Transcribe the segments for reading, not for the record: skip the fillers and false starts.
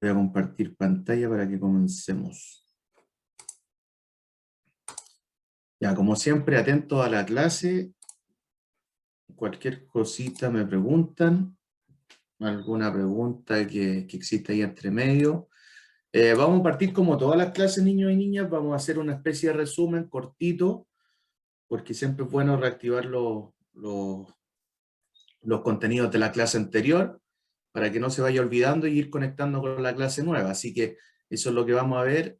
Voy a compartir pantalla para que comencemos. Ya, como siempre, atento a la clase. Cualquier cosita me preguntan. Alguna pregunta que exista ahí entre medio. Vamos a partir como todas las clases, niños y niñas. Vamos a hacer una especie de resumen cortito, porque siempre es bueno reactivar los contenidos de la clase anterior, para que no se vaya olvidando y ir conectando con la clase nueva. Así que eso es lo que vamos a ver.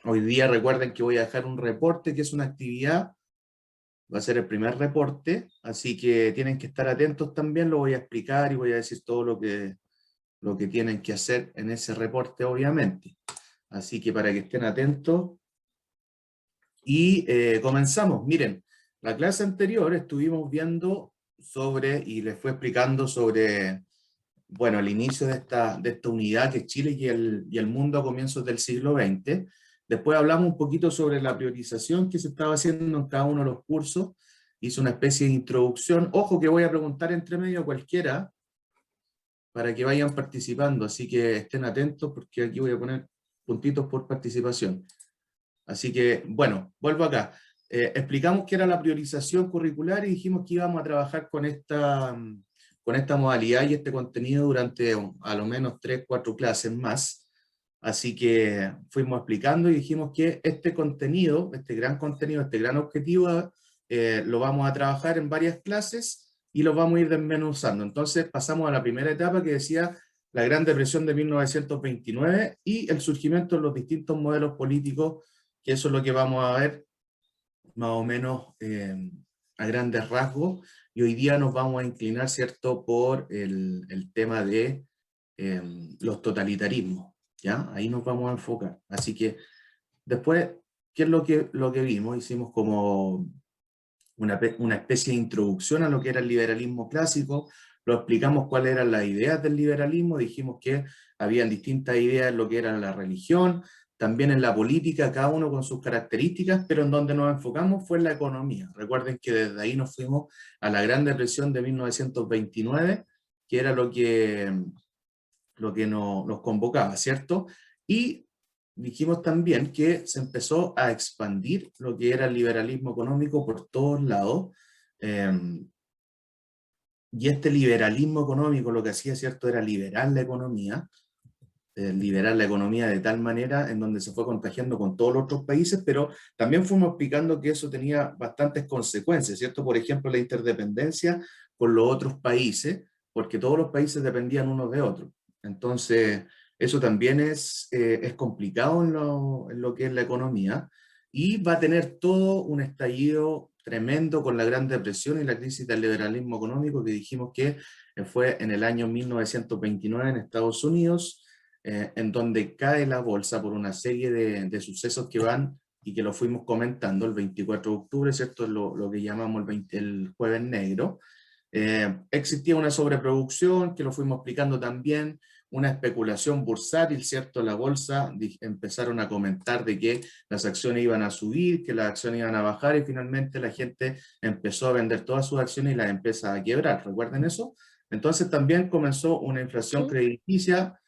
Hoy día recuerden que voy a dejar un reporte, que es una actividad, va a ser el primer reporte, así que tienen que estar atentos también, lo voy a explicar y voy a decir todo lo que tienen que hacer en ese reporte, obviamente. Así que para que estén atentos. Y comenzamos. Miren, la clase anterior estuvimos viendo sobre, y les fue explicando sobre, bueno, el inicio de esta unidad que es Chile y el mundo a comienzos del siglo XX. Después hablamos un poquito sobre la priorización que se estaba haciendo en cada uno de los cursos. Hice una especie de introducción. Ojo que voy a preguntar entre medio a cualquiera para que vayan participando, así que estén atentos porque aquí voy a poner puntitos por participación. Así que, bueno, vuelvo acá. Explicamos qué era la priorización curricular y dijimos que íbamos a trabajar con esta modalidad y este contenido durante a lo menos 3, 4 clases más. Así que fuimos explicando y dijimos que este contenido, este gran objetivo, lo vamos a trabajar en varias clases y lo vamos a ir desmenuzando. Entonces pasamos a la primera etapa que decía la Gran Depresión de 1929 y el surgimiento de los distintos modelos políticos, que eso es lo que vamos a ver más o menos a grandes rasgos, y hoy día nos vamos a inclinar, ¿cierto?, por el tema de los totalitarismos, ¿ya? Ahí nos vamos a enfocar. Así que después, ¿qué es lo que vimos? Hicimos como una especie de introducción a lo que era el liberalismo clásico, lo explicamos cuáles eran las ideas del liberalismo, dijimos que habían distintas ideas en lo que era la religión, también en la política, cada uno con sus características, pero en donde nos enfocamos fue en la economía. Recuerden que desde ahí nos fuimos a la Gran Depresión de 1929, que era lo que nos convocaba, ¿cierto? Y dijimos también que se empezó a expandir lo que era el liberalismo económico por todos lados, y este liberalismo económico lo que hacía, ¿cierto?, era liberar la economía de tal manera en donde se fue contagiando con todos los otros países, pero también fuimos explicando que eso tenía bastantes consecuencias, ¿cierto? Por ejemplo, la interdependencia con los otros países, porque todos los países dependían unos de otros. Entonces, eso también es complicado en lo que es la economía, y va a tener todo un estallido tremendo con la Gran Depresión y la crisis del liberalismo económico que dijimos que fue en el año 1929 en Estados Unidos, en donde cae la bolsa por una serie de sucesos que van y que lo fuimos comentando el 24 de octubre, ¿cierto? Lo que llamamos el Jueves Negro. Existía una sobreproducción, que lo fuimos explicando también, una especulación bursátil, ¿cierto? La bolsa empezaron a comentar de que las acciones iban a subir, que las acciones iban a bajar, y finalmente la gente empezó a vender todas sus acciones y las empieza a quebrar. ¿Recuerden eso? Entonces también comenzó una inflación crediticia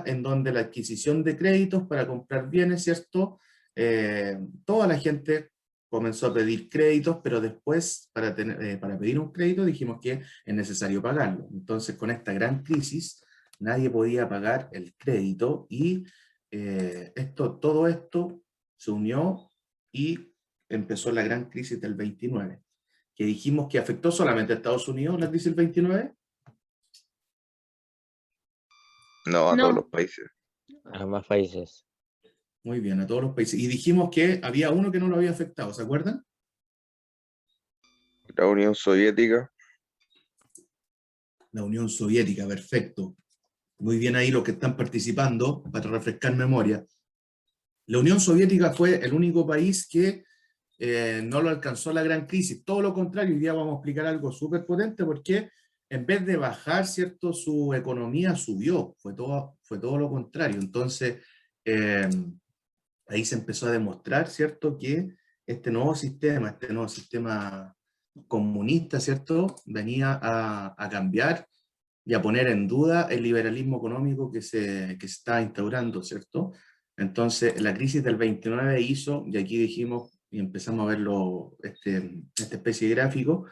en donde la adquisición de créditos para comprar bienes, ¿cierto? Toda la gente comenzó a pedir créditos, pero después para pedir un crédito dijimos que es necesario pagarlo. Entonces con esta gran crisis nadie podía pagar el crédito y todo esto se unió y empezó la gran crisis del 29, que dijimos que afectó solamente a Estados Unidos, la crisis del 29. No, a todos los No, países. A más países. Muy bien, a todos los países. Y dijimos que había uno que no lo había afectado, ¿se acuerdan? La Unión Soviética. La Unión Soviética, perfecto. Muy bien ahí los que están participando, para refrescar memoria. La Unión Soviética fue el único país que no lo alcanzó la gran crisis. Todo lo contrario, hoy día vamos a explicar algo súper potente, porque en vez de bajar, ¿cierto?, su economía subió. Fue todo lo contrario. Entonces, ahí se empezó a demostrar, ¿cierto?, que este nuevo sistema comunista, ¿cierto?, venía a cambiar y a poner en duda el liberalismo económico que se está instaurando, ¿cierto? Entonces, la crisis del 29 hizo, y aquí dijimos, y empezamos a verlo, esta especie de gráfico,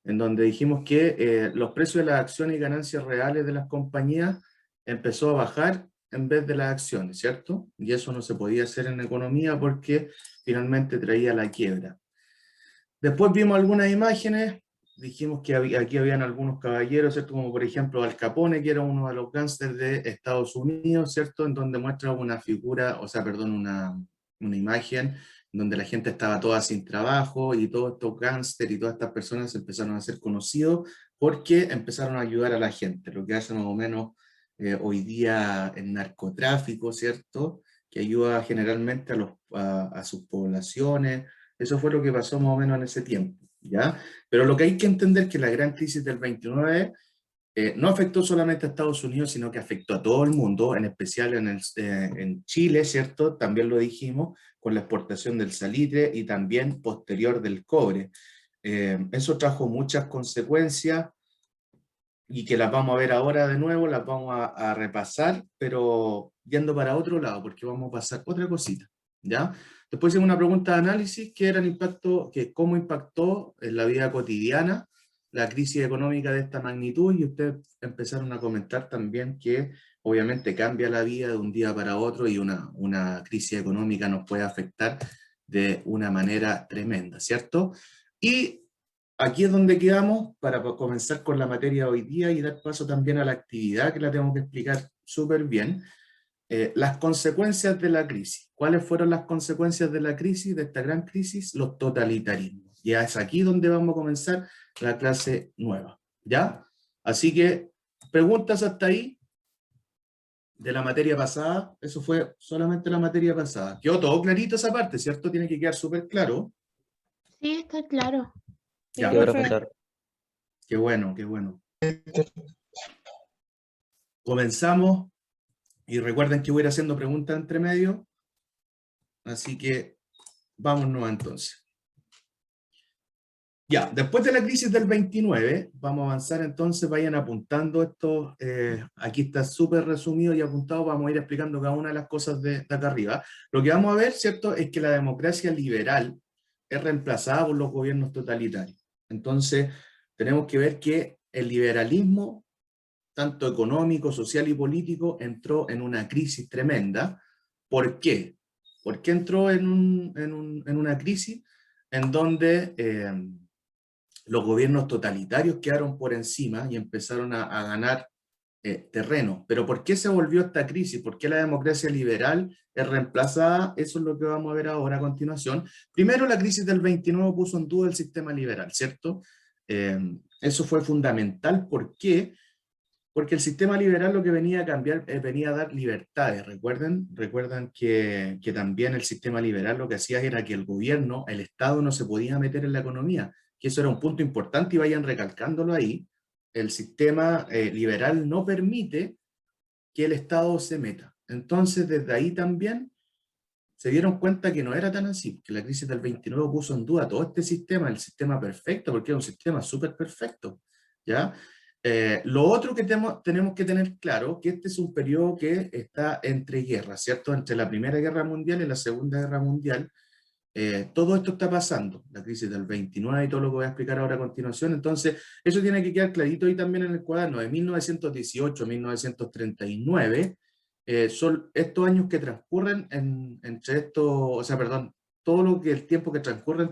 en donde dijimos que los precios de las acciones y ganancias reales de las compañías empezó a bajar en vez de las acciones, ¿cierto? Y eso no se podía hacer en economía porque finalmente traía la quiebra. Después vimos algunas imágenes, dijimos que aquí habían algunos caballeros, ¿cierto? Como por ejemplo Al Capone, que era uno de los gángsters de Estados Unidos, ¿cierto? En donde muestra una figura, o sea, perdón, una imagen donde la gente estaba toda sin trabajo y todos estos gángsters y todas estas personas empezaron a ser conocidos porque empezaron a ayudar a la gente, lo que hace más o menos hoy día el narcotráfico, ¿cierto? Que ayuda generalmente a sus poblaciones. Eso fue lo que pasó más o menos en ese tiempo, ¿ya? Pero lo que hay que entender es que la gran crisis del 29 no afectó solamente a Estados Unidos, sino que afectó a todo el mundo, en especial en Chile, ¿cierto? También lo dijimos, con la exportación del salitre y también posterior del cobre. Eso trajo muchas consecuencias y que las vamos a ver ahora de nuevo, las vamos a repasar, pero yendo para otro lado, porque vamos a pasar otra cosita, ¿ya? Después hice una pregunta de análisis, que era el impacto, que cómo impactó en la vida cotidiana la crisis económica de esta magnitud, y ustedes empezaron a comentar también que obviamente cambia la vida de un día para otro y una crisis económica nos puede afectar de una manera tremenda, ¿cierto? Y aquí es donde quedamos para comenzar con la materia de hoy día y dar paso también a la actividad que la tengo que explicar súper bien. Las consecuencias de la crisis. ¿Cuáles fueron las consecuencias de la crisis, de esta gran crisis? Los totalitarismos. Ya es aquí donde vamos a comenzar la clase nueva. ¿Ya? Así que, preguntas hasta ahí de la materia pasada. Eso fue solamente la materia pasada. Quedó todo clarito esa parte, ¿cierto? Tiene que quedar súper claro. Sí, está claro. Ya, Sí, perfecto. profesor. Qué bueno, qué bueno. Comenzamos. Y recuerden que voy a ir haciendo preguntas entre medio, así que vámonos entonces. Ya, después de la crisis del 29, vamos a avanzar entonces, vayan apuntando esto, aquí está súper resumido y apuntado, vamos a ir explicando cada una de las cosas de acá arriba. Lo que vamos a ver, ¿cierto?, es que la democracia liberal es reemplazada por los gobiernos totalitarios. Entonces, tenemos que ver que el liberalismo, tanto económico, social y político, entró en una crisis tremenda. ¿Por qué? ¿Por qué entró en una crisis en donde los gobiernos totalitarios quedaron por encima y empezaron a ganar terreno? Pero ¿por qué se volvió esta crisis? ¿Por qué la democracia liberal es reemplazada? Eso es lo que vamos a ver ahora a continuación. Primero, la crisis del 29 puso en duda el sistema liberal, ¿cierto? Eso fue fundamental. ¿Por qué? Porque el sistema liberal lo que venía a cambiar, venía a dar libertades. Recuerdan que también el sistema liberal lo que hacía era que el gobierno, el Estado no se podía meter en la economía, que eso era un punto importante y vayan recalcándolo ahí. El sistema liberal no permite que el Estado se meta. Entonces, desde ahí también se dieron cuenta que no era tan así, que la crisis del 29 puso en duda todo este sistema, el sistema perfecto, porque es un sistema súper perfecto, ¿ya? Lo otro que tenemos que tener claro, que este es un periodo que está entre guerras, ¿cierto? Entre la Primera Guerra Mundial y la Segunda Guerra Mundial. Todo esto está pasando, la crisis del 29 y todo lo que voy a explicar ahora a continuación. Entonces, eso tiene que quedar clarito ahí también en el cuaderno de 1918 a 1939. Son estos años que transcurren entre estos, o sea, perdón, todo lo que el tiempo que transcurre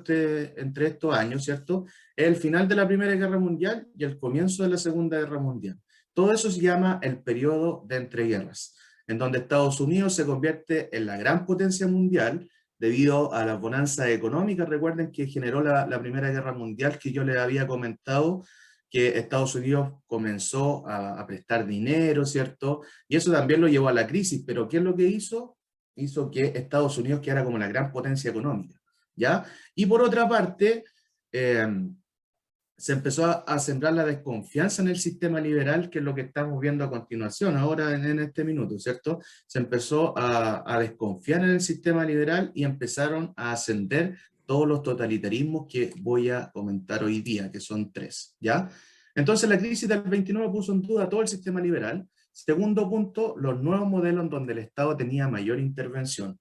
entre estos años, ¿cierto? Es el final de la Primera Guerra Mundial y el comienzo de la Segunda Guerra Mundial. Todo eso se llama el periodo de entreguerras, en donde Estados Unidos se convierte en la gran potencia mundial debido a las bonanzas económicas. Recuerden que generó la Primera Guerra Mundial, que yo les había comentado, que Estados Unidos comenzó a prestar dinero, ¿cierto? Y eso también lo llevó a la crisis, pero ¿qué es lo que hizo? Hizo que Estados Unidos quedara como la gran potencia económica, ¿ya? Y por otra parte, se empezó a sembrar la desconfianza en el sistema liberal, que es lo que estamos viendo a continuación, ahora en este minuto, ¿cierto? Se empezó a desconfiar en el sistema liberal y empezaron a ascender todos los totalitarismos que voy a comentar hoy día, que son 3, ¿ya? Entonces la crisis del 29 puso en duda todo el sistema liberal. Segundo punto, los nuevos modelos en donde el Estado tenía mayor intervención.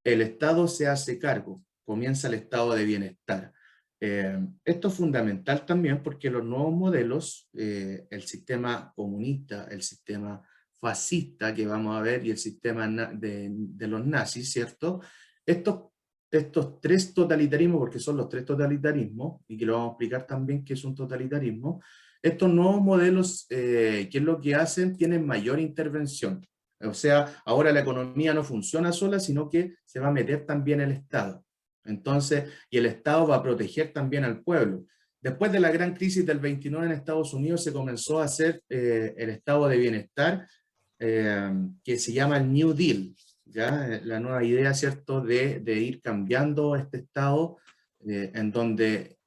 El Estado se hace cargo, comienza el estado de bienestar. Esto es fundamental también porque los nuevos modelos, el sistema comunista, el sistema fascista que vamos a ver y el sistema de los nazis, ¿cierto? Estos tres totalitarismos, porque son los tres totalitarismos, y que lo vamos a explicar también qué es un totalitarismo, estos nuevos modelos, ¿qué es lo que hacen? Tienen mayor intervención. O sea, ahora la economía no funciona sola, sino que se va a meter también el Estado. Entonces, y el Estado va a proteger también al pueblo. Después de la gran crisis del 29 en Estados Unidos se comenzó a hacer el estado de bienestar, que se llama el New Deal, ¿ya? La nueva idea, ¿cierto?, de ir cambiando este estado en donde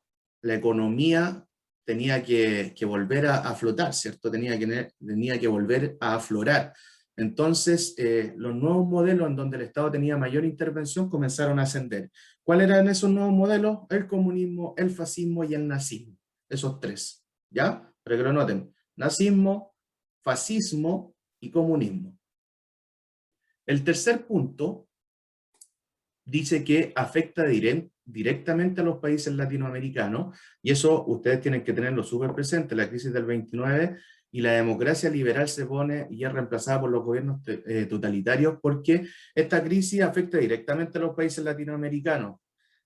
la economía tenía que volver a flotar, ¿cierto? Tenía que volver a aflorar. Entonces, los nuevos modelos en donde el Estado tenía mayor intervención comenzaron a ascender. ¿Cuáles eran esos nuevos modelos? El comunismo, el fascismo y el nazismo. Esos tres, ¿ya? Para que lo noten. Nazismo, fascismo y comunismo. El tercer punto dice que afecta directamente a los países latinoamericanos, y eso ustedes tienen que tenerlo súper presente. La crisis del 29 y la democracia liberal se pone y es reemplazada por los gobiernos totalitarios, porque esta crisis afecta directamente a los países latinoamericanos.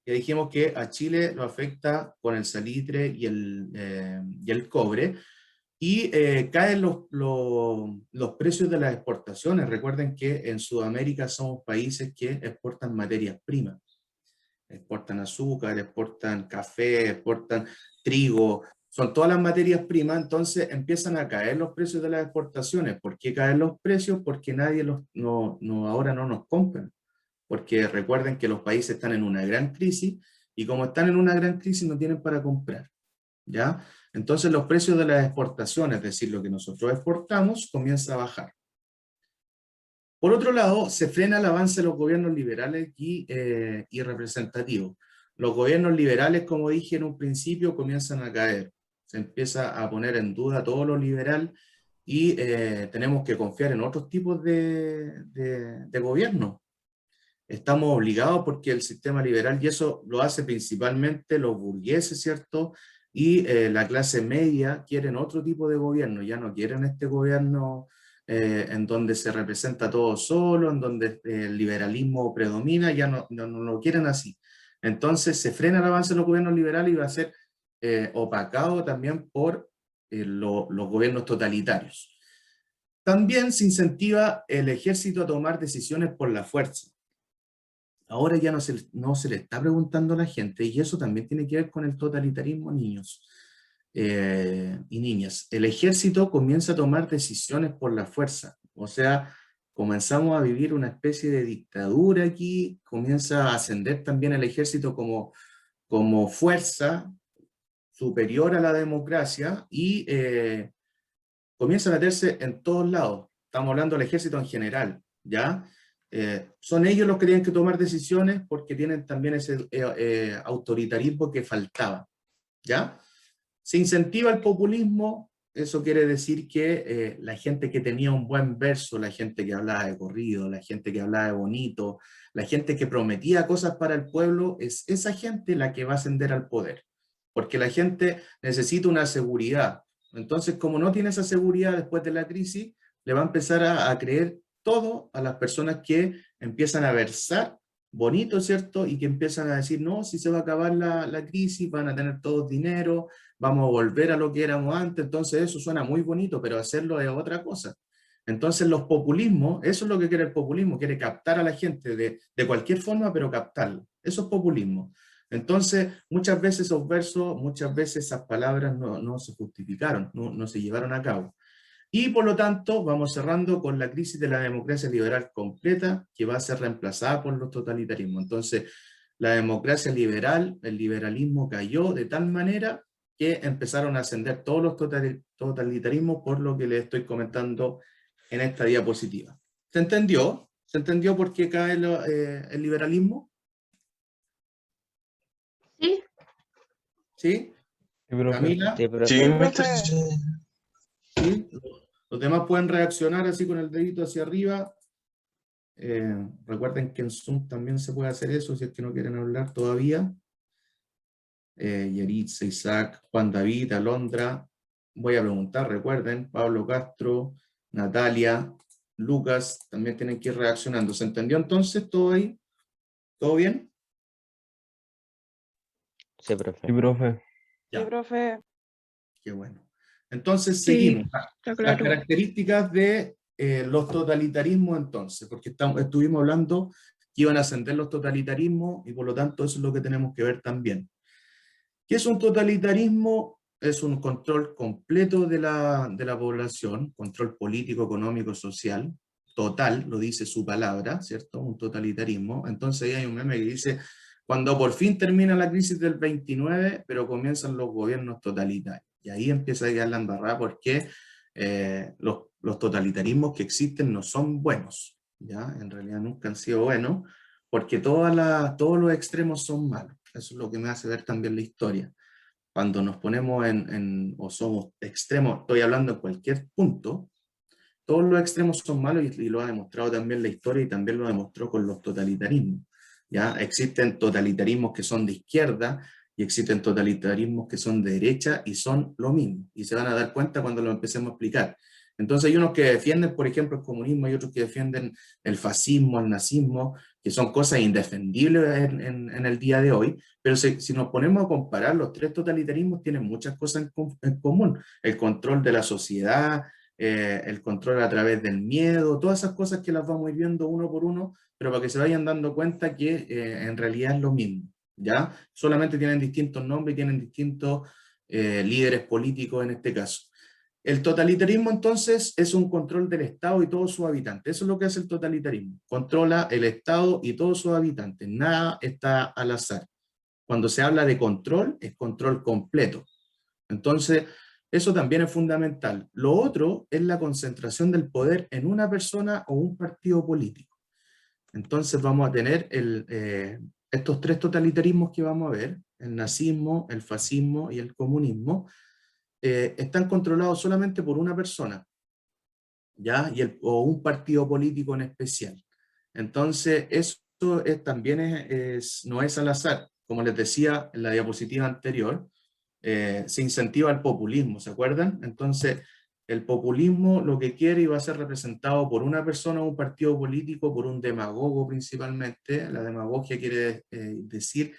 Ya dijimos que a Chile lo afecta con el salitre y el cobre, y caen los precios de las exportaciones. Recuerden que en Sudamérica somos países que exportan materias primas. Exportan azúcar, exportan café, exportan trigo, son todas las materias primas. Entonces empiezan a caer los precios de las exportaciones. ¿Por qué caen los precios? Porque nadie ahora no nos compra. Porque recuerden que los países están en una gran crisis, y como están en una gran crisis no tienen para comprar, ¿ya? Entonces los precios de las exportaciones, es decir, lo que nosotros exportamos, comienza a bajar. Por otro lado, se frena el avance de los gobiernos liberales y representativos. Los gobiernos liberales, como dije en un principio, comienzan a caer. Se empieza a poner en duda todo lo liberal, y tenemos que confiar en otros tipos de gobierno. Estamos obligados porque el sistema liberal, y eso lo hace principalmente los burgueses, ¿cierto? Y la clase media quieren otro tipo de gobierno, ya no quieren este gobierno en donde se representa todo solo, en donde el liberalismo predomina, ya no lo quieren así. Entonces se frena el avance de los gobiernos liberales y va a ser opacado también por los gobiernos totalitarios. También se incentiva el ejército a tomar decisiones por la fuerza. Ahora ya no se le está preguntando a la gente, y eso también tiene que ver con el totalitarismo, niños y niñas. El ejército comienza a tomar decisiones por la fuerza, o sea, comenzamos a vivir una especie de dictadura aquí, comienza a ascender también el ejército como fuerza superior a la democracia, y comienza a meterse en todos lados. Estamos hablando del ejército en general, ¿ya? Son ellos los que tienen que tomar decisiones porque tienen también ese autoritarismo que faltaba, ¿ya? Se incentiva el populismo. Eso quiere decir que la gente que tenía un buen verso, la gente que hablaba de corrido, la gente que hablaba de bonito, la gente que prometía cosas para el pueblo, es esa gente la que va a ascender al poder, porque la gente necesita una seguridad. Entonces, como no tiene esa seguridad después de la crisis, le va a empezar a creer todo a las personas que empiezan a versar bonito, ¿cierto? Y que empiezan a decir, no, si se va a acabar la crisis, van a tener todos dinero, vamos a volver a lo que éramos antes. Entonces eso suena muy bonito, pero hacerlo es otra cosa. Entonces los populismos, eso es lo que quiere el populismo, quiere captar a la gente de cualquier forma, pero captarlo. Eso es populismo. Entonces, muchas veces esos versos, muchas veces esas palabras no se justificaron, no se llevaron a cabo. Y por lo tanto, vamos cerrando con la crisis de la democracia liberal completa, que va a ser reemplazada por los totalitarismos. Entonces, la democracia liberal, el liberalismo cayó de tal manera que empezaron a ascender todos los totalitarismos, por lo que les estoy comentando en esta diapositiva. ¿Se entendió? ¿Se entendió por qué cae el liberalismo? Sí, ¿Sí? Sí, profe. Camila, Sí, profe. Sí, mister. ¿sí? Los demás pueden reaccionar así con el dedito hacia arriba. Recuerden que en Zoom también se puede hacer eso si es que no quieren hablar todavía. Yeritza, Isaac, Juan David, Alondra. Voy a preguntar, recuerden, Pablo Castro, Natalia, Lucas, también tienen que ir reaccionando. ¿Se entendió entonces todo ahí? ¿Todo bien? Sí, profe. Sí, profe. Ya. Sí, profe. Qué bueno. Entonces Sí, seguimos. está Las claro. características de los totalitarismos entonces, porque estuvimos hablando que iban a ascender los totalitarismos y por lo tanto eso es lo que tenemos que ver también. ¿Qué es un totalitarismo? Es un control completo de la población, control político, económico, social, total, lo dice su palabra, ¿cierto? Un totalitarismo. Entonces ahí hay un meme que dice, cuando por fin termina la crisis del 29, pero comienzan los gobiernos totalitarios. Y ahí empieza a ir la embarrada porque los totalitarismos que existen no son buenos, ¿ya? En realidad nunca han sido buenos, porque todos los extremos son malos. Eso es lo que me hace ver también la historia. Cuando nos ponemos o somos extremos, estoy hablando en cualquier punto, todos los extremos son malos y lo ha demostrado también la historia y también lo demostró con los totalitarismos. ¿Ya? Existen totalitarismos que son de izquierda y existen totalitarismos que son de derecha y son lo mismo. Y se van a dar cuenta cuando lo empecemos a explicar. Entonces hay unos que defienden, por ejemplo, el comunismo y otros que defienden el fascismo, el nazismo, que son cosas indefendibles en el día de hoy, pero si nos ponemos a comparar, los tres totalitarismos tienen muchas cosas en común. El control de la sociedad, el control a través del miedo, todas esas cosas que las vamos a ir viendo uno por uno, pero para que se vayan dando cuenta que en realidad es lo mismo, ¿ya? Solamente tienen distintos nombres y tienen distintos líderes políticos en este caso. El totalitarismo entonces es un control del Estado y todos sus habitantes. Eso es lo que hace el totalitarismo. Controla el Estado y todos sus habitantes. Nada está al azar. Cuando se habla de control, es control completo. Entonces, eso también es fundamental. Lo otro es la concentración del poder en una persona o un partido político. Entonces vamos a tener estos tres totalitarismos que vamos a ver, el nazismo, el fascismo y el comunismo, están controlados solamente por una persona, ¿ya? O un partido político en especial. Entonces, eso también no es al azar. Como les decía en la diapositiva anterior, se incentiva el populismo, ¿se acuerdan? Entonces, el populismo lo que quiere y va a ser representado por una persona o un partido político, por un demagogo principalmente. La demagogia quiere decir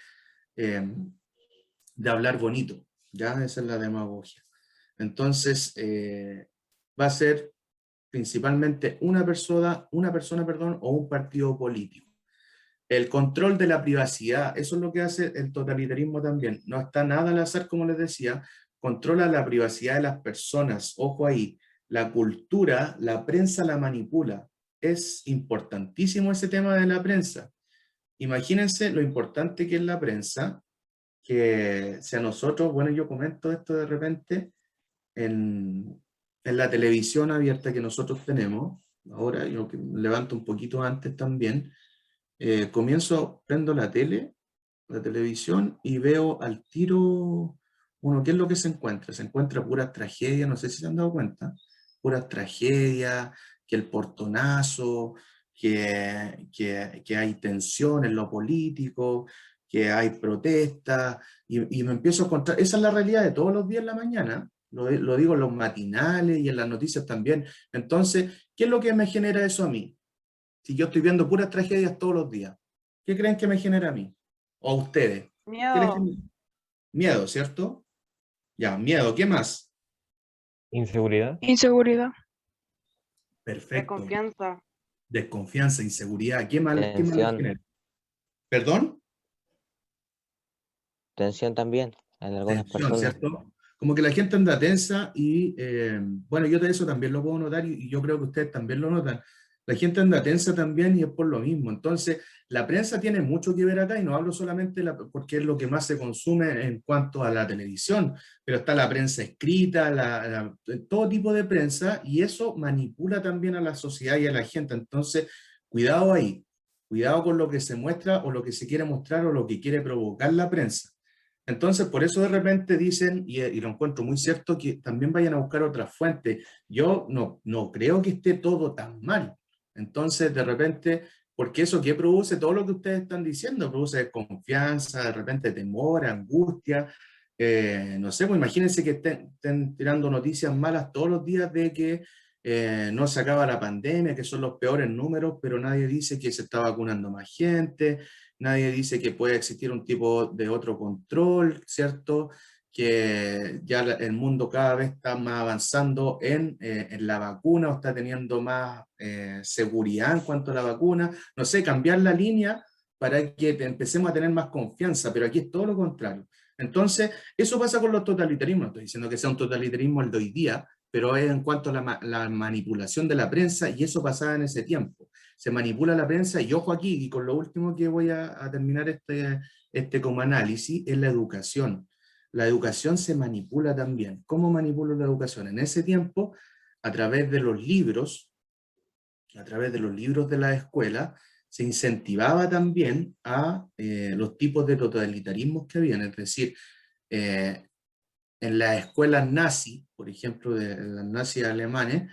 de hablar bonito, ¿ya? Esa es la demagogia. Entonces, va a ser principalmente una persona, perdón, o un partido político. El control de la privacidad, eso es lo que hace el totalitarismo también. No está nada al azar, como les decía, controla la privacidad de las personas. Ojo ahí, la cultura, la prensa la manipula. Es importantísimo ese tema de la prensa. Imagínense lo importante que es la prensa, que si a nosotros, bueno, yo comento esto de repente, en la televisión abierta que nosotros tenemos, ahora yo que me levanto un poquito antes también, prendo la televisión y veo al tiro, ¿qué es lo que se encuentra? Se encuentra puras tragedias, no sé si se han dado cuenta, puras tragedias, que el portonazo, que hay tensión en lo político, que hay protestas, y me empiezo a encontrar, esa es la realidad de todos los días en la mañana, lo digo en los matinales y en las noticias también. Entonces, ¿qué es lo que me genera eso a mí? Si yo estoy viendo puras tragedias todos los días, ¿qué creen que me genera a mí? ¿O a ustedes? ¿Qué les Miedo. genera? Miedo, ¿cierto? Ya, miedo, ¿qué más? Inseguridad. Inseguridad. Perfecto. Desconfianza. Desconfianza, inseguridad, ¿qué más les Tensión. genera? ¿Perdón? Tensión también en algunas Tensión, personas. ¿cierto? Como que la gente anda tensa y, bueno, yo de eso también lo puedo notar y yo creo que ustedes también lo notan. La gente anda tensa también y es por lo mismo. Entonces, la prensa tiene mucho que ver acá y no hablo solamente porque es lo que más se consume en cuanto a la televisión, pero está la prensa escrita, todo tipo de prensa y eso manipula también a la sociedad y a la gente. Entonces, cuidado ahí, cuidado con lo que se muestra o lo que se quiere mostrar o lo que quiere provocar la prensa. Entonces, por eso de repente dicen, y lo encuentro muy cierto, que también vayan a buscar otras fuentes. Yo no creo que esté todo tan mal. Entonces, de repente, porque eso que produce todo lo que ustedes están diciendo, produce desconfianza, de repente temor, angustia. No sé, pues imagínense que estén tirando noticias malas todos los días de que no se acaba la pandemia, que son los peores números, pero nadie dice que se está vacunando más gente, nadie dice que puede existir un tipo de otro control, ¿cierto? Que ya el mundo cada vez está más avanzando en la vacuna o está teniendo más seguridad en cuanto a la vacuna. No sé, cambiar la línea para que empecemos a tener más confianza, pero aquí es todo lo contrario. Entonces, eso pasa con los totalitarismos. No estoy diciendo que sea un totalitarismo el de hoy día, pero es en cuanto a la manipulación de la prensa, y eso pasaba en ese tiempo. Se manipula la prensa, y ojo aquí, y con lo último que voy a terminar este como análisis, es la educación. La educación se manipula también. ¿Cómo manipulo la educación? En ese tiempo, a través de los libros, de la escuela, se incentivaba también a los tipos de totalitarismos que habían, es decir, en las escuelas nazi, por ejemplo, de las nazis alemanes,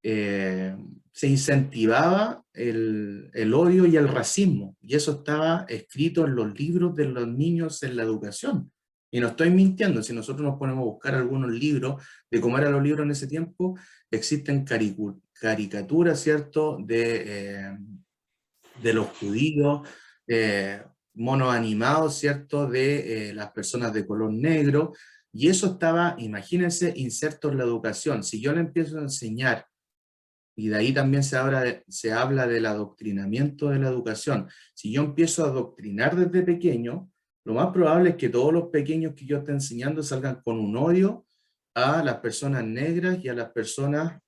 se incentivaba el odio y el racismo, y eso estaba escrito en los libros de los niños en la educación. Y no estoy mintiendo, si nosotros nos ponemos a buscar algunos libros de cómo eran los libros en ese tiempo, existen caricaturas, ¿cierto?, de los judíos, monos animados, ¿cierto?, de las personas de color negro, y eso estaba, imagínense, inserto en la educación. Si yo le empiezo a enseñar, y de ahí también se habla del adoctrinamiento de la educación, si yo empiezo a adoctrinar desde pequeño, lo más probable es que todos los pequeños que yo esté enseñando salgan con un odio a las personas negras y a las personas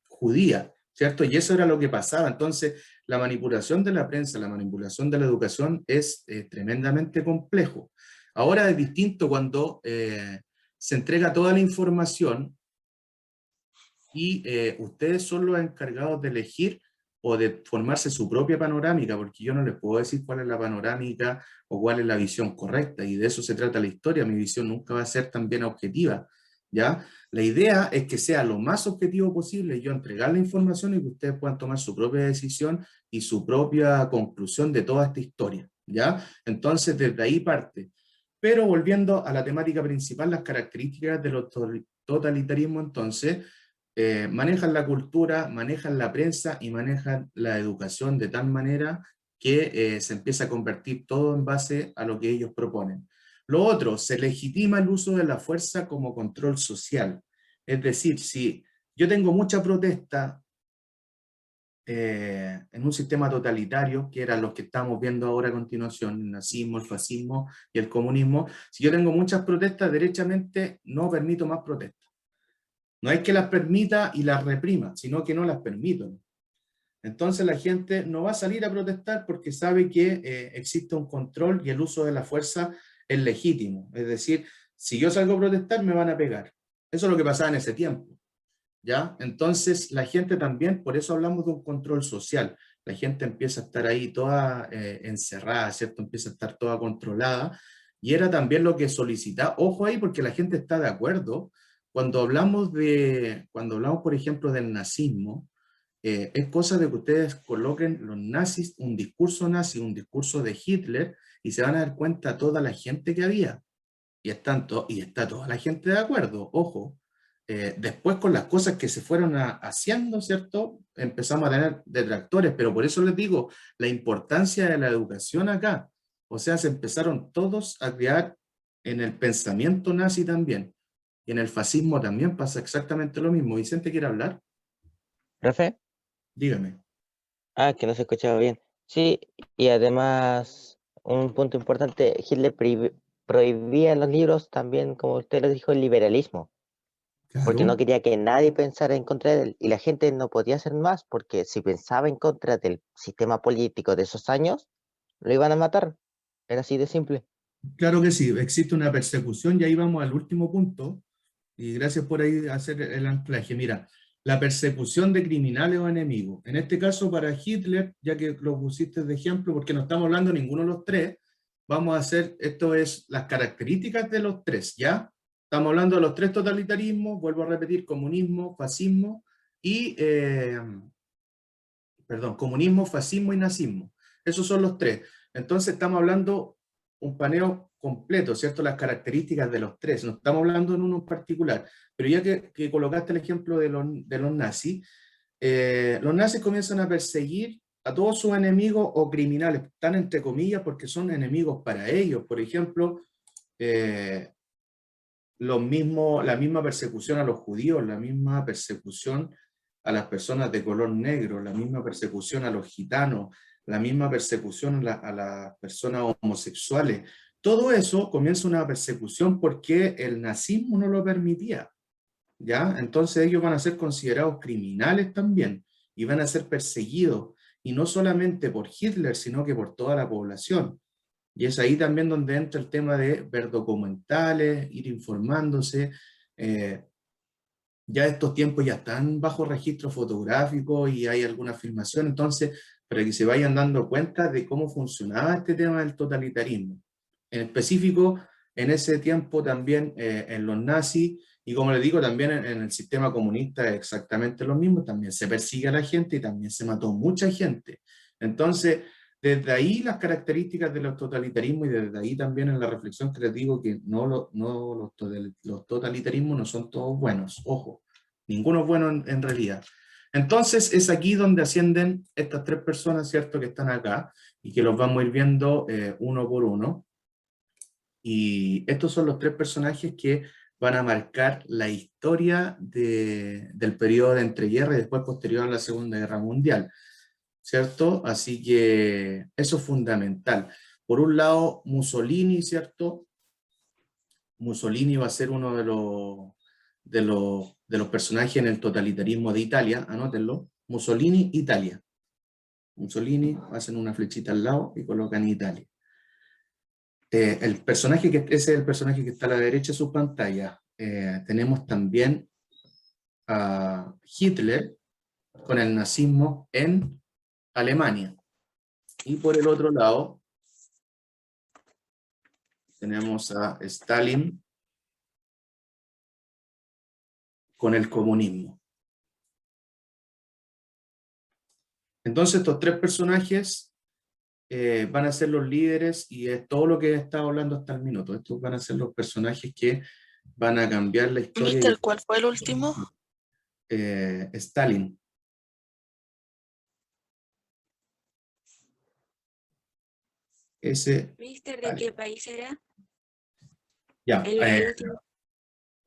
judías, ¿cierto? Y eso era lo que pasaba. Entonces, la manipulación de la prensa, la manipulación de la educación es tremendamente complejo. Ahora es distinto cuando se entrega toda la información y ustedes son los encargados de elegir o de formarse su propia panorámica, porque yo no les puedo decir cuál es la panorámica o cuál es la visión correcta, y de eso se trata la historia. Mi visión nunca va a ser también objetiva, ¿ya? La idea es que sea lo más objetivo posible, yo entregar la información y que ustedes puedan tomar su propia decisión y su propia conclusión de toda esta historia, ¿ya? Entonces, desde ahí parte. Pero volviendo a la temática principal, las características de los totalitarismos, entonces, manejan la cultura, manejan la prensa y manejan la educación de tal manera que se empieza a convertir todo en base a lo que ellos proponen. Lo otro, se legitima el uso de la fuerza como control social. Es decir, si yo tengo mucha protesta en un sistema totalitario, que eran los que estamos viendo ahora a continuación, el nazismo, el fascismo y el comunismo, si yo tengo muchas protestas, derechamente no permito más protestas. No es que las permita y las reprima, sino que no las permito. Entonces la gente no va a salir a protestar porque sabe que existe un control y el uso de la fuerza es legítimo. Es decir, si yo salgo a protestar me van a pegar. Eso es lo que pasaba en ese tiempo, ¿ya? Entonces la gente también, por eso hablamos de un control social. La gente empieza a estar ahí toda encerrada, ¿cierto? Empieza a estar toda controlada. Y era también lo que solicitaba. Ojo ahí, porque la gente está de acuerdo. Cuando hablamos, por ejemplo, del nazismo, es cosa de que ustedes coloquen los nazis, un discurso nazi, un discurso de Hitler, y se van a dar cuenta toda la gente que había. Y está toda la gente de acuerdo, ojo. Después con las cosas que se fueron haciendo, ¿cierto? Empezamos a tener detractores, pero por eso les digo, la importancia de la educación acá. O sea, se empezaron todos a crear en el pensamiento nazi también. Y en el fascismo también pasa exactamente lo mismo. Vicente, ¿quiere hablar? ¿Profe? Dígame. Que no se escuchaba bien. Sí, y además, un punto importante, Hitler prohibía en los libros también, como usted lo dijo, el liberalismo, porque no Claro. quería que nadie pensara en contra de él, y la gente no podía hacer más, porque si pensaba en contra del sistema político de esos años, lo iban a matar. Era así de simple. Claro que sí, existe una persecución, y ahí vamos al último punto, y gracias por ahí hacer el anclaje. Mira, la persecución de criminales o enemigos. En este caso para Hitler, ya que lo pusiste de ejemplo, porque no estamos hablando ninguno de los tres, vamos a hacer, esto es las características de los tres, ¿ya? Estamos hablando de los tres totalitarismos, vuelvo a repetir, comunismo, fascismo y, comunismo, fascismo y nazismo. Esos son los tres. Entonces estamos hablando un paneo completo, ¿cierto? Las características de los tres, no estamos hablando en uno en particular. Pero ya que colocaste el ejemplo de los nazis comienzan a perseguir a todos sus enemigos o criminales, están entre comillas porque son enemigos para ellos. Por ejemplo, la misma persecución a los judíos, la misma persecución a las personas de color negro, la misma persecución a los gitanos, la misma persecución a las personas homosexuales. Todo eso comienza una persecución porque el nazismo no lo permitía, ¿ya? Entonces ellos van a ser considerados criminales también, y van a ser perseguidos, y no solamente por Hitler, sino que por toda la población. Y es ahí también donde entra el tema de ver documentales, ir informándose. Ya estos tiempos ya están bajo registro fotográfico y hay alguna filmación, entonces, para que se vayan dando cuenta de cómo funcionaba este tema del totalitarismo. En específico, en ese tiempo también en los nazis, y como les digo, también en el sistema comunista es exactamente lo mismo, también se persigue a la gente y también se mató mucha gente. Entonces, desde ahí las características de los totalitarismos, y desde ahí también en la reflexión que les digo que los totalitarismos no son todos buenos, ojo, ninguno es bueno en realidad. Entonces es aquí donde ascienden estas tres personas, ¿cierto?, que están acá, y que los vamos a ir viendo uno por uno. Y estos son los tres personajes que van a marcar la historia del periodo de entreguerra y después posterior a la Segunda Guerra Mundial, ¿cierto? Así que eso es fundamental. Por un lado, Mussolini, ¿cierto? Mussolini va a ser uno de los personajes en el totalitarismo de Italia, anótenlo, Mussolini, Italia. Mussolini, hacen una flechita al lado y colocan Italia. Ese es el personaje que está a la derecha de su pantalla. Tenemos también a Hitler con el nazismo en Alemania. Y por el otro lado, tenemos a Stalin con el comunismo. Entonces estos tres personajes van a ser los líderes, y es todo lo que he estado hablando hasta el minuto. Estos van a ser los personajes que van a cambiar la historia. ¿Mister, cuál fue el último? Stalin. ¿Mister de qué país era? Ya, El último.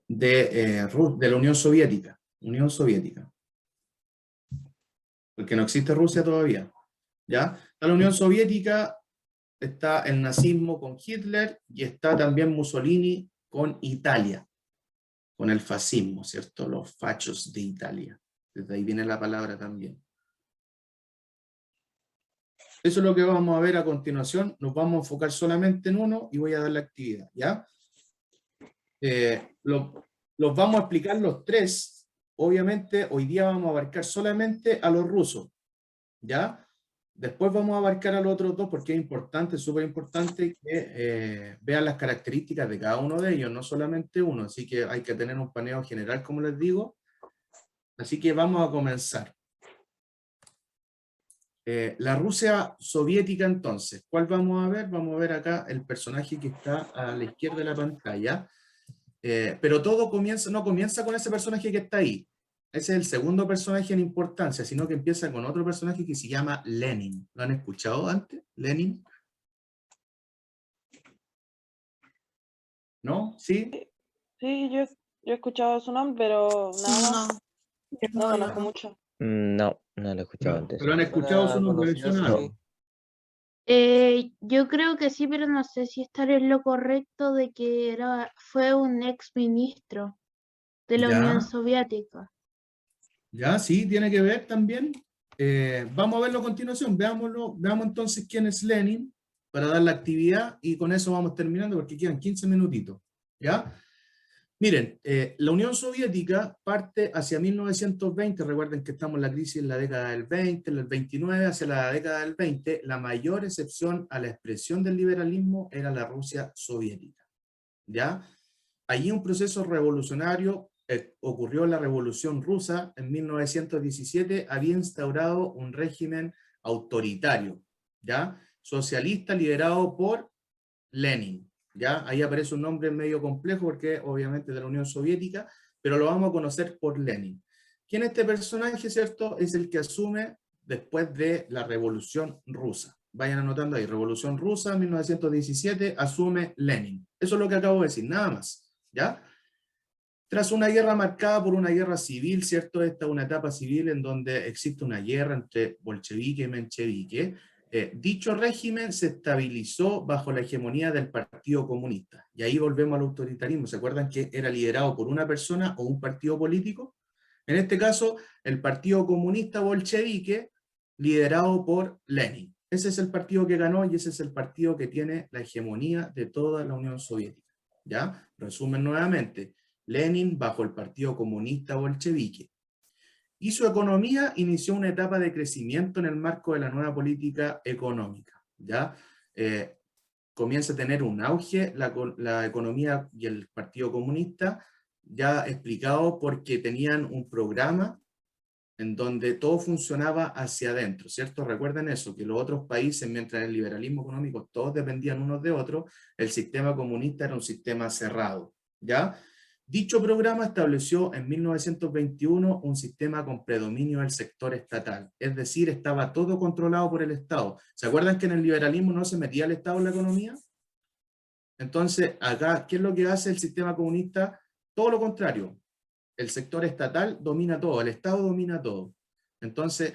de la Unión Soviética. Unión Soviética. Porque no existe Rusia todavía. ¿Ya? En la Unión Soviética está el nazismo con Hitler, y está también Mussolini con Italia, con el fascismo, ¿cierto? Los fachos de Italia. Desde ahí viene la palabra también. Eso es lo que vamos a ver a continuación. Nos vamos a enfocar solamente en uno y voy a dar la actividad, ¿ya? Los vamos a explicar los tres. Obviamente, hoy día vamos a abarcar solamente a los rusos, ¿ya? Después vamos a abarcar a los otros dos porque es importante, súper importante que vean las características de cada uno de ellos, no solamente uno. Así que hay que tener un paneo general, como les digo. Así que vamos a comenzar. La Rusia soviética, entonces, ¿cuál vamos a ver? Vamos a ver acá el personaje que está a la izquierda de la pantalla. Pero todo no comienza con ese personaje que está ahí. Ese es el segundo personaje en importancia, sino que empieza con otro personaje que se llama Lenin. ¿Lo han escuchado antes? ¿Lenin? ¿No? ¿Sí? Sí, yo he escuchado su nombre, pero nada más. No No, conozco no. mucho. No, no lo he escuchado No, antes. pero han escuchado su nombre mencionado. Yo creo que sí, pero no sé si estaré en lo correcto de que fue un ex ministro de la Ya. Unión Soviética. Ya, sí, tiene que ver también. Vamos a verlo a continuación. Veamos entonces quién es Lenin para dar la actividad, y con eso vamos terminando porque quedan 15 minutitos. ¿Ya? Miren, la Unión Soviética parte hacia 1920, recuerden que estamos en la crisis en la década del 20, en el 29, hacia la década del 20, la mayor excepción a la expresión del liberalismo era la Rusia soviética, ¿ya? Allí un proceso revolucionario ocurrió la Revolución Rusa en 1917, había instaurado un régimen autoritario, ¿ya? Socialista liderado por Lenin. ¿Ya? Ahí aparece un nombre medio complejo porque obviamente de la Unión Soviética, pero lo vamos a conocer por Lenin. ¿Quién es este personaje, cierto? Es el que asume después de la Revolución Rusa. Vayan anotando ahí, Revolución Rusa, 1917, asume Lenin. Eso es lo que acabo de decir, nada más, ¿ya? Tras una guerra marcada por una guerra civil, ¿cierto? Esta es una etapa civil en donde existe una guerra entre bolchevique y menchevique. Dicho régimen se estabilizó bajo la hegemonía del Partido Comunista. Y ahí volvemos al autoritarismo. ¿Se acuerdan que era liderado por una persona o un partido político? En este caso, el Partido Comunista Bolchevique, liderado por Lenin. Ese es el partido que ganó y ese es el partido que tiene la hegemonía de toda la Unión Soviética. ¿Ya? Resumen nuevamente. Lenin bajo el Partido Comunista Bolchevique. Y su economía inició una etapa de crecimiento en el marco de la nueva política económica. ¿Ya? Comienza a tener un auge la economía y el Partido Comunista, ya explicado porque tenían un programa en donde todo funcionaba hacia adentro, ¿cierto? Recuerden eso, que los otros países, mientras el liberalismo económico todos dependían unos de otros, el sistema comunista era un sistema cerrado, ¿ya? Dicho programa estableció en 1921 un sistema con predominio del sector estatal, es decir, estaba todo controlado por el Estado. ¿Se acuerdan que en el liberalismo no se metía el Estado en la economía? Entonces, acá, ¿qué es lo que hace el sistema comunista? Todo lo contrario. El sector estatal domina todo, el Estado domina todo. Entonces,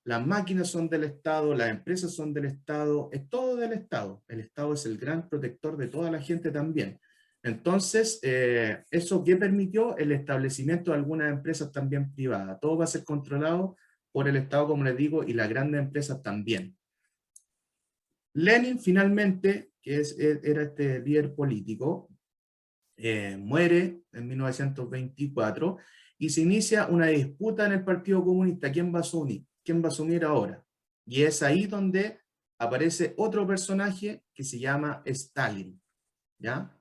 las máquinas son del Estado, las empresas son del Estado, es todo del Estado. El Estado es el gran protector de toda la gente también. Entonces, ¿eso qué permitió? El establecimiento de algunas empresas también privadas. Todo va a ser controlado por el Estado, como les digo, y las grandes empresas también. Lenin, finalmente, que era este líder político, muere en 1924 y se inicia una disputa en el Partido Comunista. ¿Quién va a asumir? ¿Quién va a asumir ahora? Y es ahí donde aparece otro personaje que se llama Stalin. ¿Ya?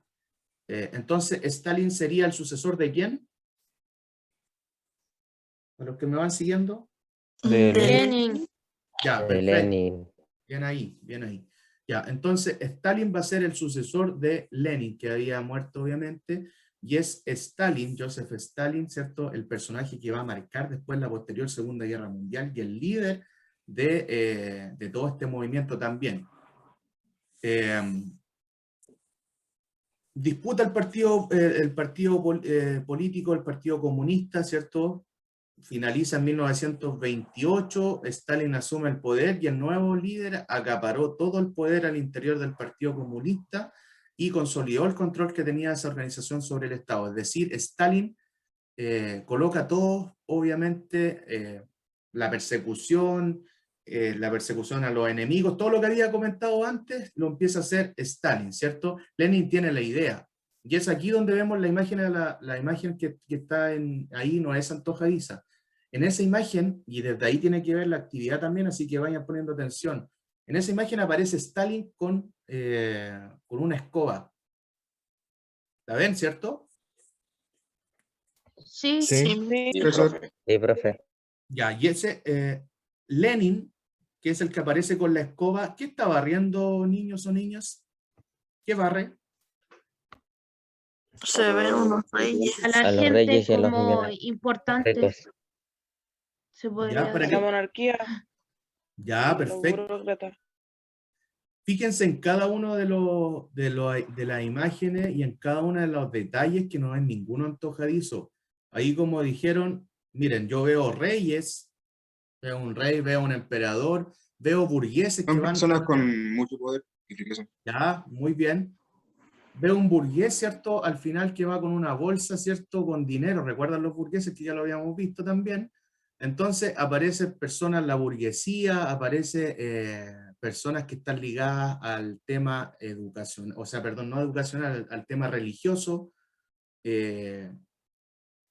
Entonces, ¿Stalin sería el sucesor de quién? ¿A los que me van siguiendo? De Lenin. Ya, De perfecto. Lenin. Bien ahí, bien ahí. Ya, entonces Stalin va a ser el sucesor de Lenin, que había muerto obviamente, y es Stalin, Joseph Stalin, ¿cierto? El personaje que va a marcar después la posterior Segunda Guerra Mundial y el líder de todo este movimiento también. Disputa el partido político, el Partido Comunista, ¿cierto? Finaliza en 1928, Stalin asume el poder y el nuevo líder acaparó todo el poder al interior del Partido Comunista y consolidó el control que tenía esa organización sobre el Estado. Es decir, Stalin coloca todo, obviamente, la persecución a los enemigos, todo lo que había comentado antes, lo empieza a hacer Stalin, ¿cierto? Lenin tiene la idea. Y es aquí donde vemos la imagen, la imagen que está ahí, no es antojadiza. En esa imagen, y desde ahí tiene que ver la actividad también, así que vayan poniendo atención. En esa imagen aparece Stalin con una escoba. ¿La ven, cierto? Sí. Sí. Sí, profe. Sí, profe. Ya, y ese Lenin, que es el que aparece con la escoba, ¿qué está barriendo, niños o niñas? ¿Qué barre? Se ven unos reyes. A la A los gente reyes y a los como millonarios. importante, Ricos. se podría Ya, para La que- monarquía, Ya, los perfecto. burócratas. Fíjense en cada uno de las imágenes y en cada uno de los detalles que no hay ninguno antojadizo. Ahí, como dijeron, miren, yo veo reyes, veo un rey, veo un emperador, veo burgueses que Son van... personas con mucho poder y riqueza. Ya, muy bien. Veo un burgués, ¿cierto? Al final que va con una bolsa, ¿cierto? Con dinero. ¿Recuerdan los burgueses que ya lo habíamos visto también? Entonces aparecen personas, la burguesía, aparece personas que están ligadas al tema educacional, o sea, perdón, no educacional, al tema religioso.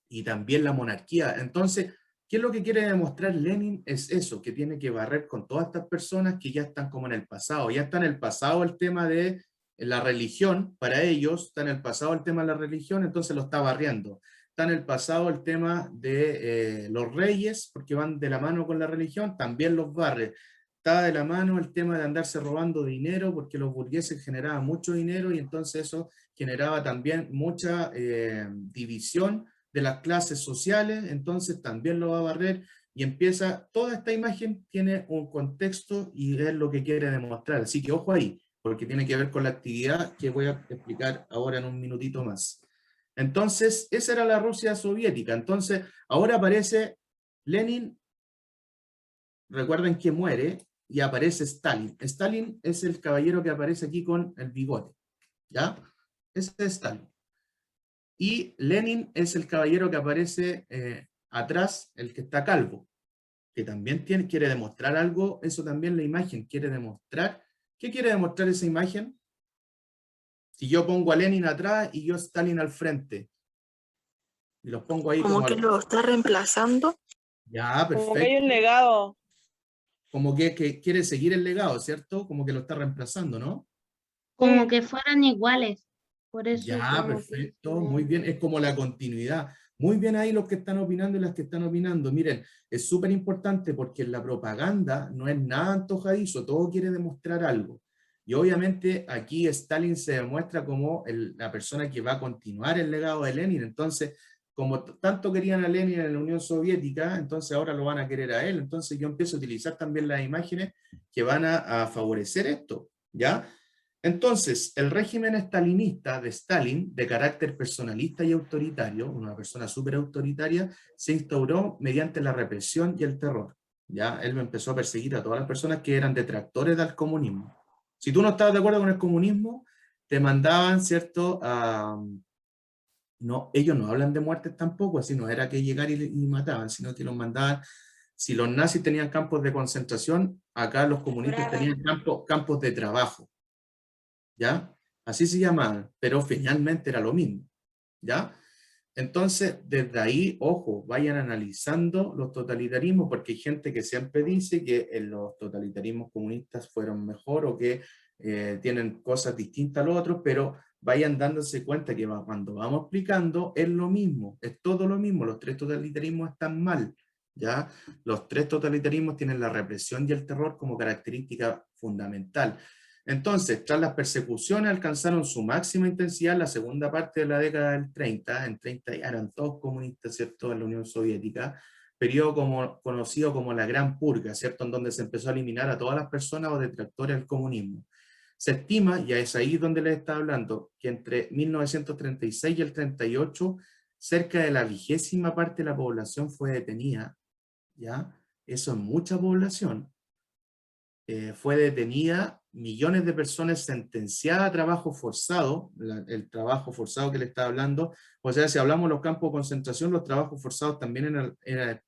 y también la monarquía. Entonces, ¿qué es lo que quiere demostrar Lenin? Es eso, que tiene que barrer con todas estas personas que ya están como en el pasado. Ya está en el pasado el tema de la religión, para ellos está en el pasado el tema de la religión, entonces lo está barriendo. Está en el pasado el tema de los reyes, porque van de la mano con la religión, también los barre. Está de la mano el tema de andarse robando dinero, porque los burgueses generaban mucho dinero y entonces eso generaba también mucha división de las clases sociales, entonces también lo va a barrer y empieza, toda esta imagen tiene un contexto y es lo que quiere demostrar, así que ojo ahí, porque tiene que ver con la actividad que voy a explicar ahora en un minutito más. Entonces, esa era la Rusia soviética. Entonces, ahora aparece Lenin, recuerden que muere, y aparece Stalin. Stalin es el caballero que aparece aquí con el bigote, ¿ya? Ese es Stalin. Y Lenin es el caballero que aparece atrás, el que está calvo, que también quiere demostrar algo, eso también la imagen quiere demostrar. ¿Qué quiere demostrar esa imagen? Si yo pongo a Lenin atrás y yo a Stalin al frente, y los pongo ahí Como que lo está reemplazando. Ya, Como que hay un perfecto. legado. Como que quiere seguir el legado, ¿cierto? Como que lo está reemplazando, ¿no? Como que fueran iguales. Por eso Ya, como que perfecto, se muy ven. bien, es como la continuidad. Muy bien ahí los que están opinando y las que están opinando. Miren, es súper importante porque en la propaganda no es nada antojadizo, todo quiere demostrar algo. Y obviamente aquí Stalin se demuestra como la persona que va a continuar el legado de Lenin. Entonces, como tanto querían a Lenin en la Unión Soviética, entonces ahora lo van a querer a él. Entonces yo empiezo a utilizar también las imágenes que van a favorecer esto, ¿ya? Entonces, el régimen estalinista de Stalin, de carácter personalista y autoritario, una persona súper autoritaria, se instauró mediante la represión y el terror. ¿Ya? Él empezó a perseguir a todas las personas que eran detractores del comunismo. Si tú no estabas de acuerdo con el comunismo, te mandaban, ¿cierto? No, ellos no hablan de muertes tampoco, así no era que llegar y mataban, sino que los mandaban. Si los nazis tenían campos de concentración, acá los comunistas tenían campos de trabajo. ¿Ya? Así se llamaban, pero finalmente era lo mismo, ¿ya? Entonces, desde ahí, ojo, vayan analizando los totalitarismos, porque hay gente que siempre dice que los totalitarismos comunistas fueron mejor o que tienen cosas distintas a los otros, pero vayan dándose cuenta que cuando vamos explicando es lo mismo, es todo lo mismo, los tres totalitarismos están mal, ¿ya? Los tres totalitarismos tienen la represión y el terror como característica fundamental. Entonces, tras las persecuciones alcanzaron su máxima intensidad en la segunda parte de la década del 30, en 30 ya eran todos comunistas, ¿cierto?, en la Unión Soviética, periodo conocido como la Gran Purga, ¿cierto?, en donde se empezó a eliminar a todas las personas o detractores del comunismo. Se estima, y es ahí donde les está hablando, que entre 1936 y el 38, cerca de la 20ª parte de la población fue detenida, ¿ya? Eso es mucha población. Fue detenida, millones de personas sentenciadas a trabajo forzado, el trabajo forzado que le está hablando, o sea, si hablamos de los campos de concentración, los trabajos forzados también eran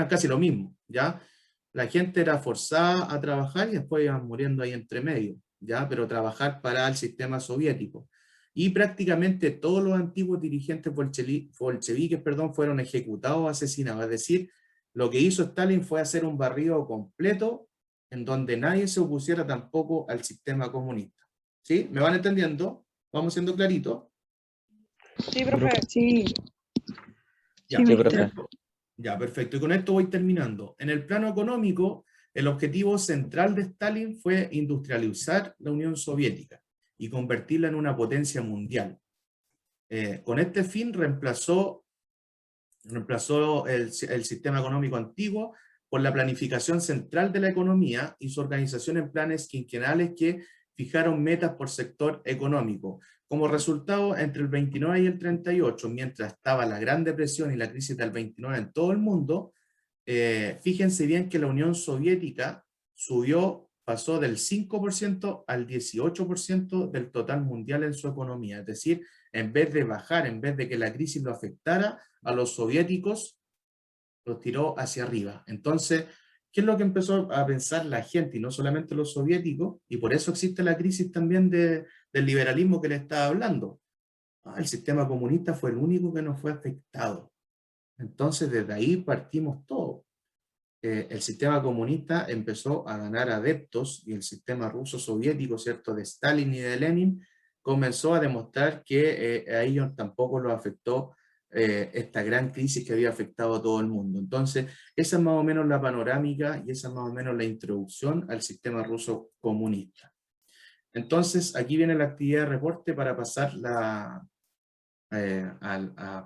casi lo mismo, ¿ya? La gente era forzada a trabajar y después iban muriendo ahí entre medio, ¿ya? Pero trabajar para el sistema soviético. Y prácticamente todos los antiguos dirigentes bolcheviques, fueron ejecutados o asesinados, es decir, lo que hizo Stalin fue hacer un barrido completo en donde nadie se opusiera tampoco al sistema comunista. ¿Sí? ¿Me van entendiendo? ¿Vamos siendo claritos? Sí, profe. Sí. Ya, Sí, con profe. esto- ya, perfecto. Y con esto voy terminando. En el plano económico, el objetivo central de Stalin fue industrializar la Unión Soviética y convertirla en una potencia mundial. Con este fin reemplazó el sistema económico antiguo por la planificación central de la economía y su organización en planes quinquenales que fijaron metas por sector económico. Como resultado, entre el 29 y el 38, mientras estaba la Gran Depresión y la crisis del 29 en todo el mundo, fíjense bien que la Unión Soviética pasó del 5% al 18% del total mundial en su economía. Es decir, en vez de bajar, en vez de que la crisis lo afectara, a los soviéticos los tiró hacia arriba. Entonces, ¿qué es lo que empezó a pensar la gente, y no solamente los soviéticos? Y por eso existe la crisis también del liberalismo que le estaba hablando. el sistema comunista fue el único que no fue afectado. Entonces, desde ahí partimos todo. El sistema comunista empezó a ganar adeptos y el sistema ruso soviético, ¿cierto?, de Stalin y de Lenin, comenzó a demostrar que a ellos tampoco los afectó esta gran crisis que había afectado a todo el mundo. Entonces, esa es más o menos la panorámica y esa es más o menos la introducción al sistema ruso comunista. Entonces, aquí viene la actividad de reporte para pasar a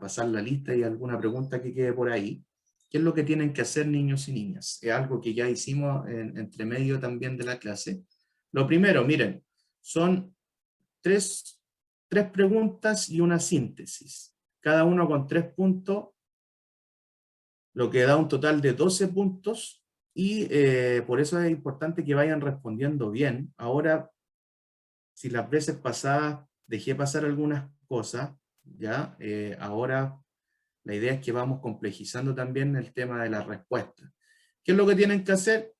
pasar la lista y alguna pregunta que quede por ahí. ¿Qué es lo que tienen que hacer niños y niñas? Es algo que ya hicimos entre medio también de la clase. Lo primero, miren, son tres preguntas y una síntesis. Cada uno con 3 puntos, lo que da un total de 12 puntos, y por eso es importante que vayan respondiendo bien. Ahora, si las veces pasadas dejé pasar algunas cosas, ¿ya? Ahora la idea es que vamos complejizando también el tema de la respuesta. ¿Qué es lo que tienen que hacer?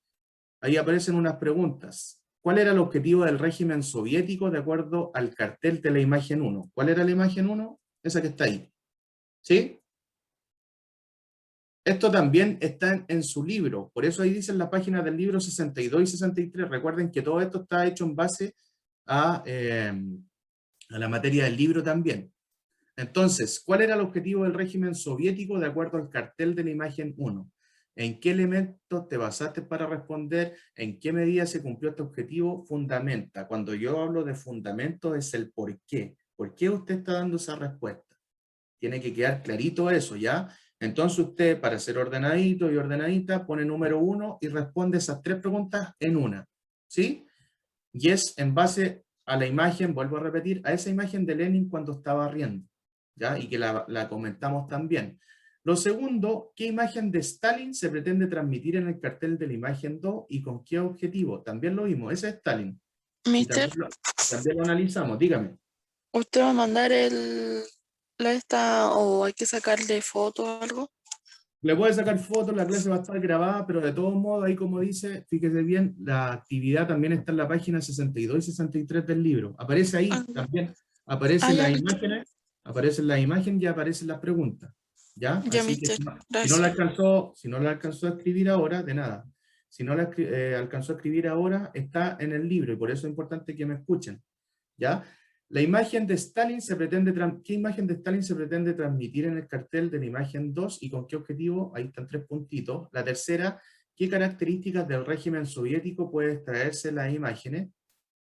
Ahí aparecen unas preguntas. ¿Cuál era el objetivo del régimen soviético de acuerdo al cartel de la imagen 1? ¿Cuál era la imagen 1? Esa que está ahí. ¿Sí? Esto también está en su libro. Por eso ahí dicen la página del libro 62 y 63. Recuerden que todo esto está hecho en base a la materia del libro también. Entonces, ¿cuál era el objetivo del régimen soviético de acuerdo al cartel de la imagen 1? ¿En qué elementos te basaste para responder? ¿En qué medida se cumplió este objetivo? Fundamenta. Cuando yo hablo de fundamento es el por qué. ¿Por qué usted está dando esa respuesta? Tiene que quedar clarito eso, ¿ya? Entonces usted, para ser ordenadito y ordenadita, pone número 1 y responde esas 3 preguntas en una. ¿Sí? Y es en base a la imagen, vuelvo a repetir, a esa imagen de Lenin cuando estaba riendo, ¿ya? Y que la comentamos también. Lo segundo, ¿qué imagen de Stalin se pretende transmitir en el cartel de la imagen 2 y con qué objetivo? También lo vimos, ese es Stalin. Y Mister, también lo analizamos, dígame. ¿usted va a mandar la esta o hay que sacarle foto o algo? Le puede sacar fotos, la clase va a estar grabada, pero de todos modos, ahí como dice, fíjese bien, la actividad también está en la página 62 y 63 del libro. Aparece ahí Ah, también, aparecen ya, las mister. imágenes, aparecen las imágenes y aparecen las preguntas. ¿Ya? Ya, Así que mister. si no la Gracias. si no la alcanzó a escribir ahora, de nada. Si no la alcanzó a escribir ahora, está en el libro y por eso es importante que me escuchen. ¿Ya? La imagen de Stalin se pretende, ¿qué imagen de Stalin se pretende transmitir en el cartel de la imagen 2 y con qué objetivo? Ahí están 3 puntitos. La tercera, ¿qué características del régimen soviético puede extraerse en las imágenes?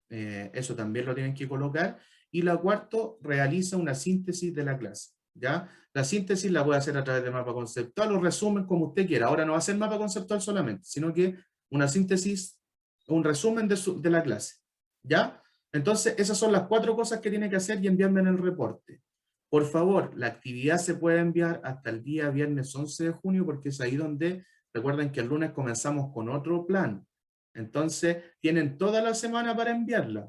Eso también lo tienen que colocar. Y la cuarta, realiza una síntesis de la clase. ¿Ya? La síntesis la puede hacer a través de mapa conceptual o resumen como usted quiera. Ahora no va a ser mapa conceptual solamente, sino que una síntesis, un resumen de la clase. ¿Ya? Entonces, esas son las 4 cosas que tiene que hacer y enviarme en el reporte. Por favor, la actividad se puede enviar hasta el día viernes 11 de junio porque es ahí donde, recuerden que el lunes comenzamos con otro plan. Entonces, tienen toda la semana para enviarla.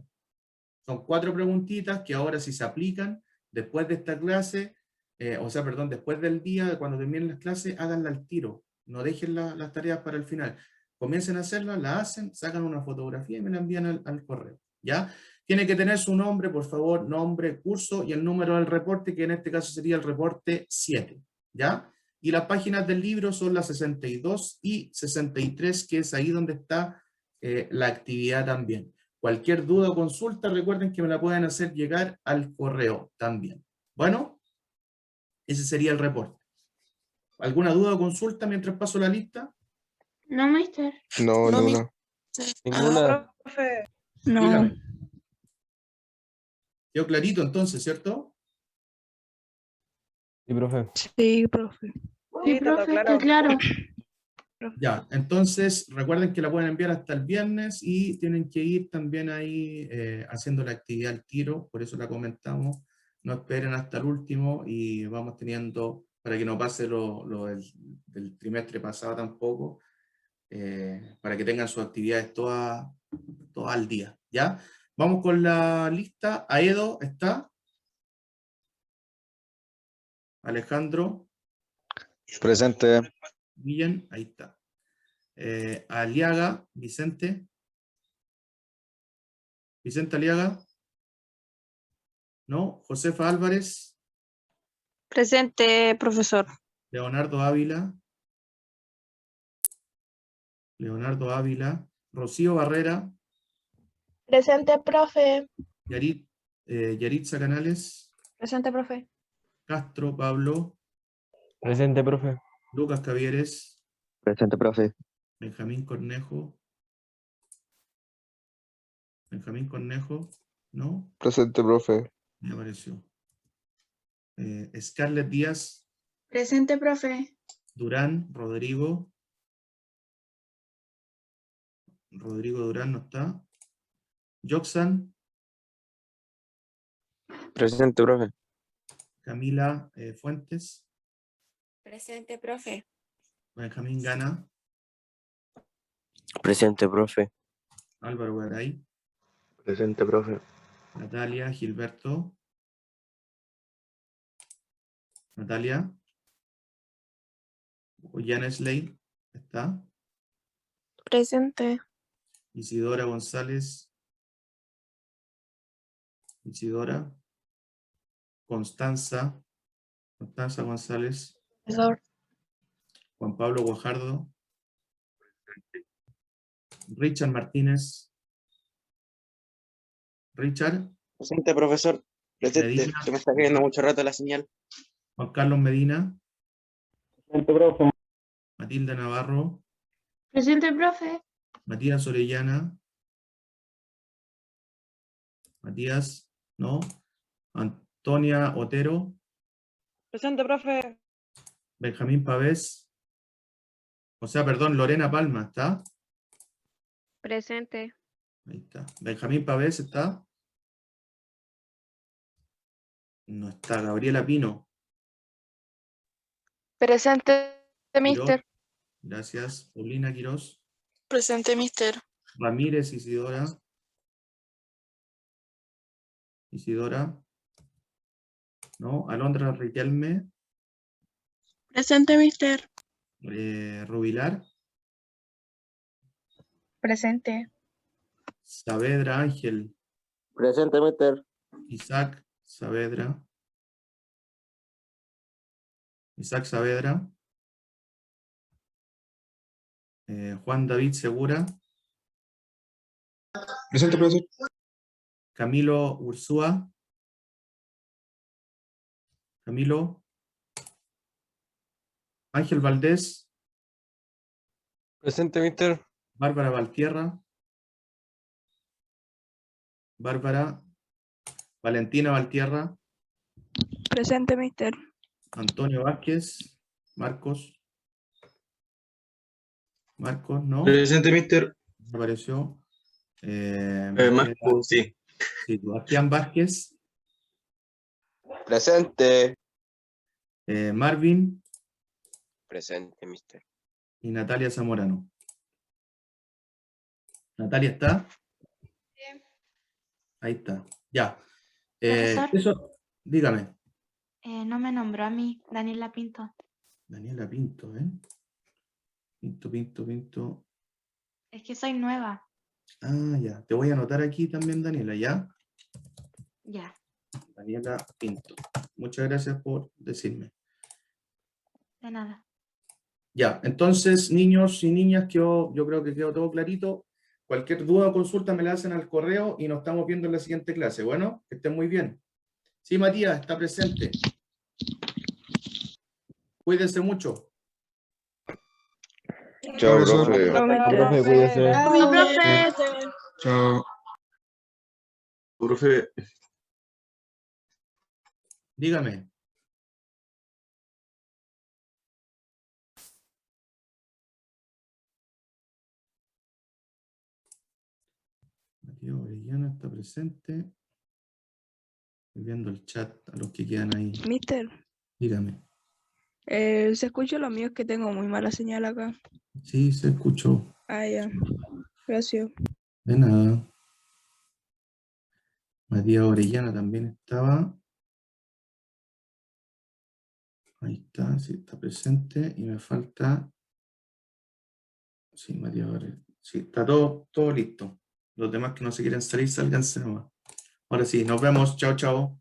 Son 4 preguntitas que ahora si se aplican después de esta clase, después del día, cuando terminen las clases, háganla al tiro. No dejen las tareas para el final. Comiencen a hacerlas, la hacen, sacan una fotografía y me la envían al correo. ¿Ya? Tiene que tener su nombre, por favor, nombre, curso y el número del reporte, que en este caso sería el reporte 7. ¿Ya? Y las páginas del libro son las 62 y 63, que es ahí donde está la actividad también. Cualquier duda o consulta, recuerden que me la pueden hacer llegar al correo también. Bueno, ese sería el reporte. ¿Alguna duda o consulta mientras paso la lista? No, mister. No, No, ni mister. una. Ninguna. Profe, No. Dígame. Quedó clarito entonces, ¿cierto? Sí, profe. Sí, profe. Sí, está todo profe, claro. está claro. Ya, entonces recuerden que la pueden enviar hasta el viernes y tienen que ir también ahí haciendo la actividad al tiro, por eso la comentamos. No esperen hasta el último y vamos teniendo, para que no pase lo del trimestre pasado tampoco, para que tengan sus actividades todas al día, ¿ya? Vamos con la lista. Aedo, ¿está? Alejandro, Presente. Guillén, ahí está. Aliaga, Vicente. Vicente Aliaga. ¿No? Josefa Álvarez, Presente, profesor. Leonardo Ávila, Rocío Barrera, Presente, profe. Yaritza Canales, Presente, profe. Castro Pablo, Presente, profe. Lucas Cavieres, Presente, profe. Benjamín Cornejo, ¿no? Presente, profe. Me apareció. Scarlett Díaz, Presente, profe. Durán, Rodrigo Durán no está. Joxan, Presente, profe. Camila Fuentes, Presente, profe. Benjamín Gana, Presente, profe. Álvaro Garay, Presente, profe. Natalia Gilberto, Natalia, Ollana Slade, ¿está? Presente. Isidora González, Constanza González, Profesor. Juan Pablo Guajardo, Richard Martínez, Richard, Presente, profesor. Presente. Medina, Que me está cayendo mucho rato la señal. Juan Carlos Medina, Presente, profe. Matilda Navarro, Presente, profe. Matías Orellana, ¿no? Antonia Otero, Presente, profe. Benjamín Pavés, Lorena Palma, ¿está? Presente. Ahí está. Benjamín Pavés, ¿está? No está. Gabriela Pino, Presente, Quirós, gracias. Paulina Quirós, Presente, mister. Ramírez Isidora, ¿no? Alondra Riquelme, Presente, mister. Rubilar, Presente. Saavedra Ángel, Presente, mister. Isaac Saavedra, Juan David Segura, Presente, profesor. Camilo Ursúa, Ángel Valdés, Presente, mister. Bárbara Valtierra, Valentina Valtierra, Presente, mister. Antonio Vázquez, Marcos, ¿no? Presente, mister. Apareció. Marco, sí. Sí, Sebastián Vázquez, Presente. Marvin Presente, mister. y Natalia Zamorano. ¿Natalia está? Ahí está. Ya. Profesor. Eso, dígame. No me nombró a mí, Daniela Pinto. Daniela Pinto, ¿eh? Pinto. Es que soy nueva. Ah, ya. Te voy a anotar aquí también, Daniela, ¿ya? Ya. Daniela Pinto. Muchas gracias por decirme. De nada. Ya, entonces, niños y niñas, yo creo que quedó todo clarito. Cualquier duda o consulta me la hacen al correo y nos estamos viendo en la siguiente clase. Bueno, que estén muy bien. Sí, Matías, está presente. Cuídense mucho. Chao, profesor. profe. Profe, cuídese. Chao, profe. Chao. Profe, Dígame. Matías Orellana está presente. Estoy viendo el chat a los que quedan ahí. Mister, Dígame. se escucha lo mío, es que tengo muy mala señal acá. Sí, se escuchó. Ah, ya. Gracias. De nada. Matías Orellana también estaba. Ahí está, sí, está presente. Y me falta. Sí, Matías Orellana. Sí, está todo listo. Los demás que no se quieren salir, sálganse nomás. Ahora sí, nos vemos. Chao, chao.